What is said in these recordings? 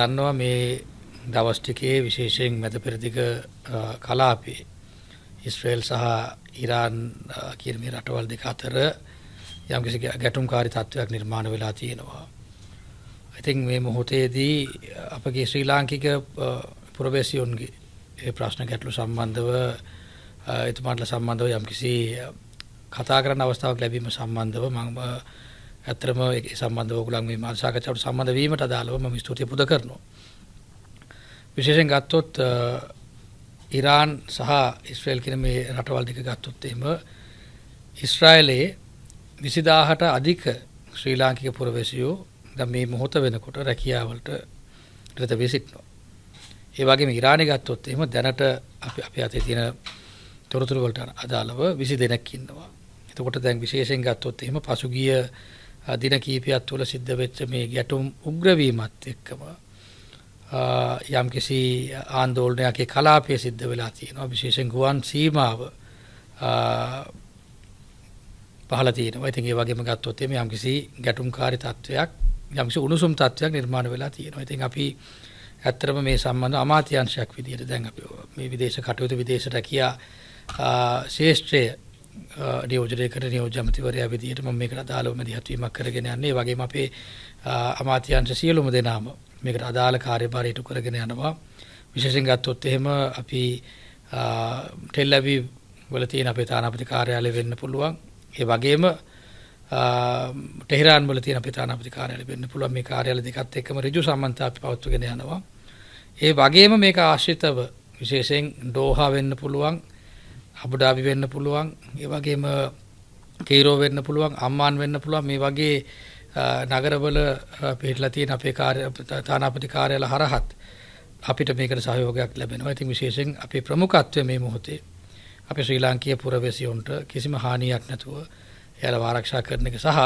දන්නවා මේ දවස් ටිකේ විශේෂයෙන් මැද පෙරදිග කලාපයේ ඉස්රේල් සහ ඉරාන් කියන මේ රටවල් දෙක අතර යම්කිසි ගැටුම්කාරී තත්ත්වයක් නිර්මාණය වෙලා තියෙනවා. ඉතින් මේ මොහොතේදී අපගේ ශ්‍රී ලාංකික පුරවැසියන්ගේ ඒ ප්‍රශ්න ගැටලු සම්බන්ධව එතුමාටලා සම්බන්ධව යම්කිසි කතා කරන්න අවස්ථාවක් ලැබීම සම්බන්ධව මම ඇත්තටම ඒ සම්බන්ධව ඔයගොල්ලන් මේ මාධ්‍ය සාකච්ඡාවට සම්බන්ධ වීමට අදාළව මම ස්තුතිය පුද කරනවා. විශේෂයෙන් ගත්තොත් ඉරාන් සහ ඉස්රේල් කියන මේ රටවල් දෙක ගත්තොත් එහෙම ඉස්රායලයේ 20000ට අධික ශ්‍රී ලාංකික පුරවැසියෝ දැන් මේ මොහොත වෙනකොට රැකියාවලට නිරත වෙ සිටිනවා. ඒ වගේම ඉරානයේ ගත්තොත් එහෙම දැනට අපි අතේ තියෙන තොරතුරු වලට අදාළව 20 දෙනෙක් ඉන්නවා. එතකොට දැන් විශේෂයෙන් ගත්තොත් එහෙම පසුගිය දින කිහිපයක් තුළ සිද්ධ වෙච්ච මේ ගැටුම් උග්‍ර වීමත් එක්කම යම්කිසි ආందోලනයක කලාපය සිද්ධ වෙලා තියෙනවා. විශේෂයෙන් ගුවන් සීමාව පහළ තියෙනවා. ඉතින් ඒ වගේම ගත්තොත් එහෙම යම්කිසි ගැටුම්කාරී තත්ත්වයක් යම්කිසි උණුසුම් තත්ත්වයක් නිර්මාණය වෙලා තියෙනවා. ඉතින් අපි ඇත්තටම මේ සම්බන්ධ අමාත්‍යාංශයක් විදිහට දැන් අපි මේ විදේශ කටයුතු විදේශ රැකියා ශේෂ්ත්‍රයේ නියෝජනය කරන නියෝජ්‍ය අමාත්‍යවරයා විදිහට මම මේකට අදාළව මැදිහත් වීමක් කරගෙන යන්නේ. ඒ වගේම අපේ අමාත්‍යාංශ සියලුම දෙනාම මේකට අදාළ කාර්යභාරය ඉටු කරගෙන යනවා. විශේෂයෙන් ගත්තොත් එහෙම අපි ටෙල් අවීව් වල තියෙන අපේ තානාපති කාර්යාලය වෙන්න පුළුවන්. ඒ වගේම ටෙහෙරාන් වල තියෙන අපේ තානාපති කාර්යාලය වෙන්න පුළුවන්. මේ කාර්යාල දෙකත් එක්කම ඍජු සම්බන්ධතා අපි පවත්වාගෙන යනවා. ඒ වගේම මේක ආශ්‍රිතව විශේෂයෙන් ඩෝහා වෙන්න පුළුවන්, අබුඩාබි වෙන්න පුළුවන්, ඒ වගේම කීරෝ වෙන්න පුළුවන්, අම්මාන් වෙන්න පුළුවන්. මේ වගේ නගරවල පිටලා තියෙන අපේ තානාපති කාර්යාල හරහත් අපිට මේකට සහයෝගයක් ලැබෙනවා. ඉතින් විශේෂයෙන් අපේ ප්‍රමුඛත්වය මේ මොහොතේ අපේ ශ්‍රී ලාංකීය පුරවැසියන්ට කිසිම හානියක් නැතුව එයාලා ආරක්ෂා කරන එක සහ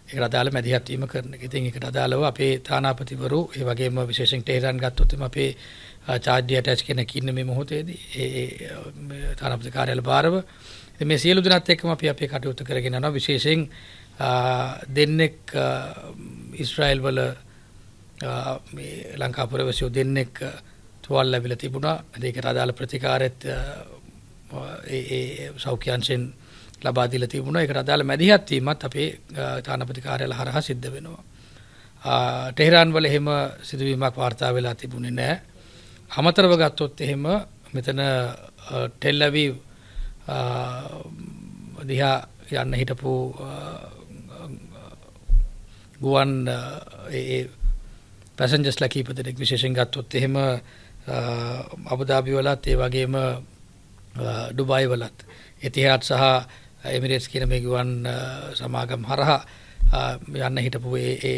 ඒකට අදාළ මැදිහත් වීම කරන එක. ඉතින් ඒකට අදාළව අපේ තානාපතිවරු ඒ වගේම විශේෂයෙන් ටෙහෙරාන් ගත්තොත් අපේ චාර්ජ් ඇටච් කෙනෙක් ඉන්න මේ මොහොතේදී ඒ තානාපති කාර්යාල භාරව. ඉතින් මේ සියලු දෙනාත් එක්කම අපි අපේ කටයුතු කරගෙන යනවා. විශේෂයෙන් දෙන්නෙක් ඉස්රායල් වල මේ ලංකා පුරවැසියෝ දෙන්නෙක් තුවාල ලැබිලා තිබුණා. ඒකට අදාළ ප්‍රතිකාරයත් ඒ සෞඛ්‍යාංශෙන් ලබා දීලා තිබුණා. ඒකට අදාළ මැදිහත් වීමත් අපේ තානාපති කාර්යාල හරහා සිද්ධ වෙනවා. ටෙහෙරාන් වල එහෙම සිදුවීමක් වාර්තා වෙලා තිබුණේ නැහැ. අමතරව ගත්තොත් එහෙම මෙතන ටෙල් අවීව් දිහා යන්න හිටපු ගුවන් ඒ පැසෙන්ජර්ස්ලා කීප දෙනෙක් විශේෂයෙන් ගත්තොත් එහෙම අබුදාබි වලත් ඒ වගේම ඩුබායි වලත් එතිහාඩ් සහ එමිරේට්ස් කියන මේ ගුවන් සමාගම් හරහා යන්න හිටපු ඒ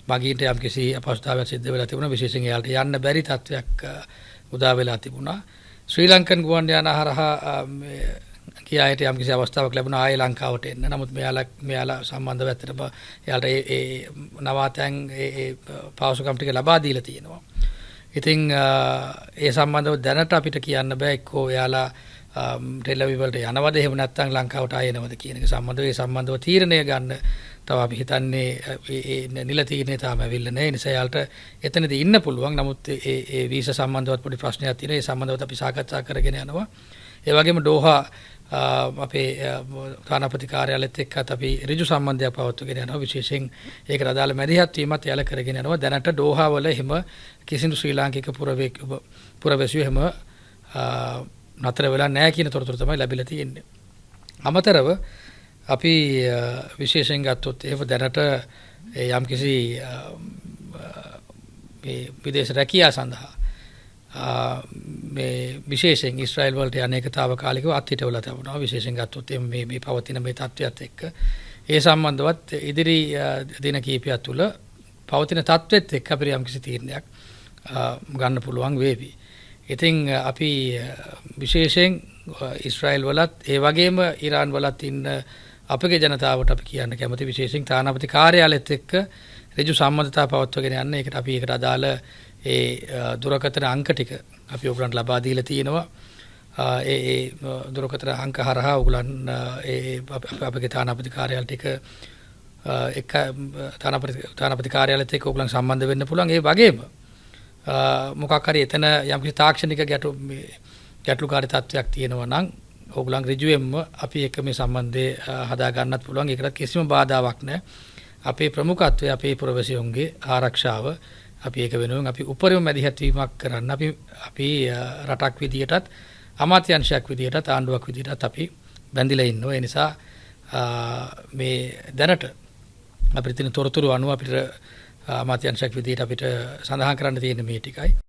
මගීන්ට යම්කිසි අපහසුතාවයක් සිද්ධ වෙලා තිබුණා. විශේෂයෙන් එයාලට යන්න බැරි තත්ත්වයක් උදා වෙලා තිබුණා. ශ්‍රී ලංකන් ගුවන් යාන හරහා කියායට යම්කිසි අවස්ථාවක් ලැබුණා ආයේ ලංකාවට එන්න. නමුත් මෙයාලා සම්බන්ධව ඇත්තටම එයාලට ඒ නවාතැන් ඒ පහසුකම් ටික ලබා දීලා තියෙනවා. ඉතින් ඒ සම්බන්ධව දැනට අපිට කියන්න බෑ එක්කෝ එයාලා ටෙල් අවීව් වලට යනවද එහෙම නැත්නම් ලංකාවට ආයෙ එනවද කියන එක සම්බන්ධව තීරණය ගන්න තව අපි හිතන්නේ ඒ නිල තීරණය තාම ඇවිල්ලා නැහැ. ඒ නිසා යාලට එතනදී ඉන්න පුළුවන්. නමුත් ඒ වීසා සම්බන්ධවත් පොඩි ප්‍රශ්නයක් තියෙනවා. ඒ සම්බන්ධවත් අපි සාකච්ඡා කරගෙන යනවා. ඒ වගේම ඩෝහා අපේ තානාපති කාර්යාලයත් එක්කත් අපි ඍජු සම්බන්ධයක් පවත්වාගෙන යනවා. විශේෂයෙන් ඒකට අදාළ මැදිහත් වීමත් යාලා කරගෙන යනවා. දැනට ඩෝහා වල එහෙම කිසිදු ශ්‍රී ලාංකික පුරවැසියෝ එහෙම නතර වෙලා නැහැ කියන තොරතුරු තමයි ලැබිලා තියෙන්නේ. අමතරව අපි විශේෂයෙන් ගත්තොත් එහෙම දැනට යම්කිසි මේ විදේශ රැකියා සඳහා මේ විශේෂයෙන් ඉස්රායල් වලට අනේක తాවකාලිකව අත්හිටවලා තිබුණා. විශේෂයෙන් ගත්තොත් මේ පවතින මේ තත්ත්වයට එක්ක ඒ සම්බන්ධවත් ඉදිරි දින කිහිපයක් තුළ පවතින තත්ත්වෙත් එක්ක අපිට යම්කිසි තීරණයක් ගන්න පුළුවන් වේවි. ඉතින් අපි විශේෂයෙන් ඉස්රායල් වලත් ඒ වගේම ඉරාන් වලත් ඉන්න අපගේ ජනතාවට අපි කියන්න කැමති විශේෂයෙන් තානාපති කාර්යාලයත් එක්ක ඍජු සම්බන්ධතාව පවත්වාගෙන යන්න. ඒකට අපි ඒකට අදාළ ඒ දුරකථන අංක ටික අපි ඔයගලන්ට ලබා දීලා තියෙනවා. ඒ දුරකථන අංක හරහා ඔයගලන් ඒ අපගේ තානාපති කාර්යාලයට එක තානාපති කාර්යාලයත් එක්ක ඔයගලන් සම්බන්ධ වෙන්න පුළුවන්. ඒ වගේම මොකක් හරි එතන යම්කිසි තාක්ෂණික ගැටලුකාරී තත්ත්වයක් තියෙනවා නම් ඕගොල්ලන් ඍජුවෙන්ම අපි එක මේ සම්බන්ධය හදා ගන්නත් පුළුවන්. ඒකට කිසිම බාධාවක් නැහැ. අපේ ප්‍රමුඛත්වය අපේ පුරවැසියන්ගේ ආරක්ෂාව අපි ඒක වෙනුවෙන් අපි උපරිම මැදිහත් වීමක් කරන්න අපි රටක් විදියටත් අමාත්‍යාංශයක් විදියටත් ආණ්ඩුවක් විදියටත් අපි බැඳිලා ඉන්නවා. ඒ නිසා මේ දැනට අපිට තියෙන තොරතුරු අනුව අපිට අමාත්‍යාංශයක් විදියට අපිට සඳහන් කරන්න තියෙන මේ ටිකයි.